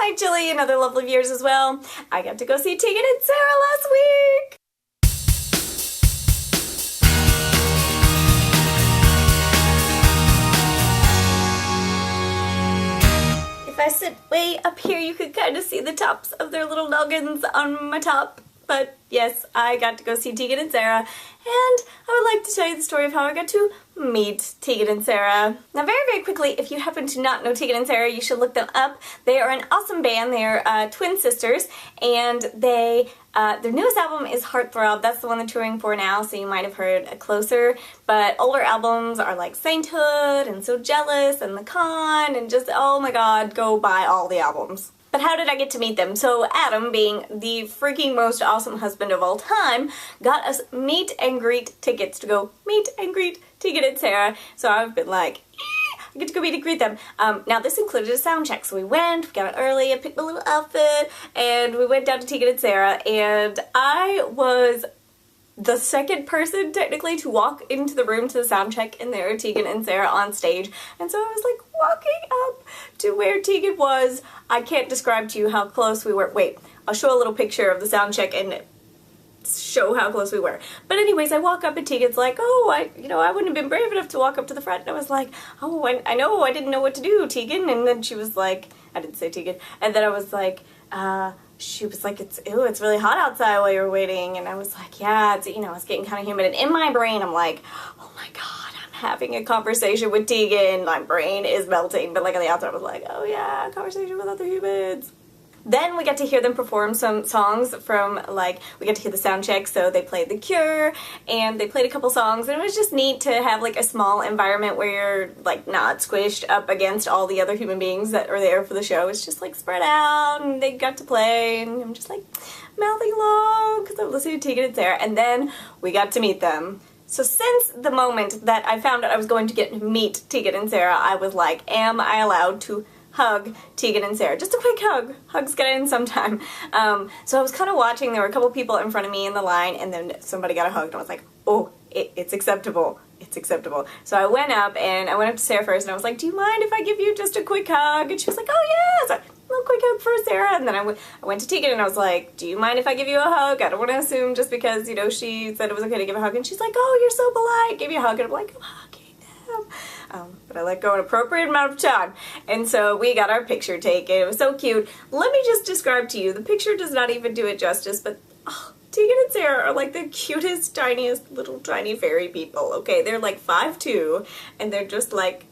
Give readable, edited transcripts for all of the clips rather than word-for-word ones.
Hi, Jilly, and other lovely viewers as well. I got to go see Tegan and Sara last week. If I sit way up here, you could kind of see the tops of their little noggins on my top. But yes, I got to go see Tegan and Sara, and I would like to tell you the story of how I got to meet Tegan and Sara. Now, very, very quickly, if you happen to not know Tegan and Sara, you should look them up. They are an awesome band. They are twin sisters, and they their newest album is Heartthrob. That's the one they're touring for now, so you might have heard Closer. But older albums are like Sainthood and So Jealous and The Con, and just, oh my god, go buy all the albums. But how did I get to meet them? So Adam, being the freaking most awesome husband of all time, got us meet and greet tickets to go meet and greet Tegan and Sara. So I've been like, I get to go meet and greet them. Now this included a sound check. So we went, we got out early, I picked my little outfit, and we went down to Tegan and Sara, and I was the second person, technically, to walk into the room to the sound check, and there were Tegan and Sara on stage. And so I was like walking up to where Tegan was. I can't describe to you how close we were. Wait, I'll show a little picture of the sound check and show how close we were. But anyways, I walk up and Tegan's like, oh, I wouldn't have been brave enough to walk up to the front. And I was like, oh, I know, I didn't know what to do, Tegan. And then she was like, I didn't say Tegan. And then I was like, she was like, it's really hot outside while you're waiting. And I was like, yeah, it's, it's getting kind of humid. And in my brain, I'm like, oh my god, I'm having a conversation with Tegan. My brain is melting. But like on the outside, I was like, oh yeah, conversation with other humans. Then we got to hear them perform some songs from, like, we got to hear the sound check, so they played The Cure, and they played a couple songs, and it was just neat to have, like, a small environment where you're, like, not squished up against all the other human beings that are there for the show. It's just, like, spread out, and they got to play, and I'm just, like, mouthing along, because I'm listening to Tegan and Sara, and then we got to meet them. So since the moment that I found out I was going to get to meet Tegan and Sara, I was like, am I allowed to hug Tegan and Sara? Just a quick hug. Hugs get in sometime. So I was kind of watching. There were a couple people in front of me in the line, and then somebody got a hug, and I was like, oh, it's acceptable. It's acceptable. So I went up to Sara first, and I was like, do you mind if I give you just a quick hug? And she was like, oh yeah. So a little quick hug for Sara, and then I went to Tegan, and I was like, do you mind if I give you a hug? I don't want to assume just because, she said it was okay to give a hug, and she's like, oh, you're so polite. Give me a hug, and I'm like, I'm hugging them. But I let go an appropriate amount of time. And so we got our picture taken. It was so cute. Let me just describe to you. The picture does not even do it justice, but Tegan and Sara are like the cutest, tiniest, little tiny fairy people, okay? They're like 5'2", and they're just like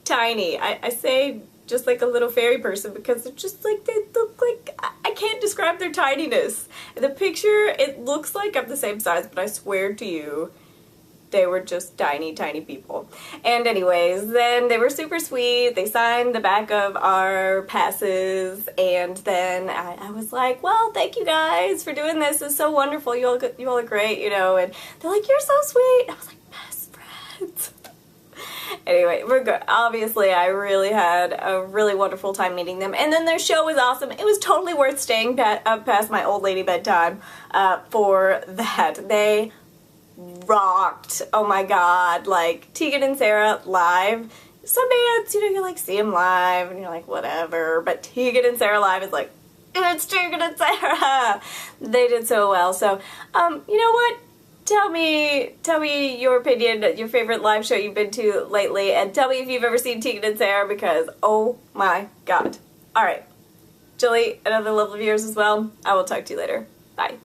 tiny. I say just like a little fairy person because they're just like, they look like, I can't describe their tininess. In the picture, it looks like I'm the same size, but I swear to you, they were just tiny, tiny people. And anyways, then they were super sweet. They signed the back of our passes, and then I was like, well, thank you guys for doing this. It's so wonderful. You all are great, and they're like, you're so sweet. I was like, best friends. Anyway, we're good. Obviously, I really had a really wonderful time meeting them. And then their show was awesome. It was totally worth staying up past my old lady bedtime for that. They rocked. Oh my god. Like, Tegan and Sara live. Some bands, you like see them live and you're like, whatever. But Tegan and Sara live is like, it's Tegan and Sara. They did so well. So, you know what? Tell me your opinion, your favorite live show you've been to lately, and tell me if you've ever seen Tegan and Sara, because oh my god. Alright. Jilly and other lovely viewers as well. I will talk to you later. Bye.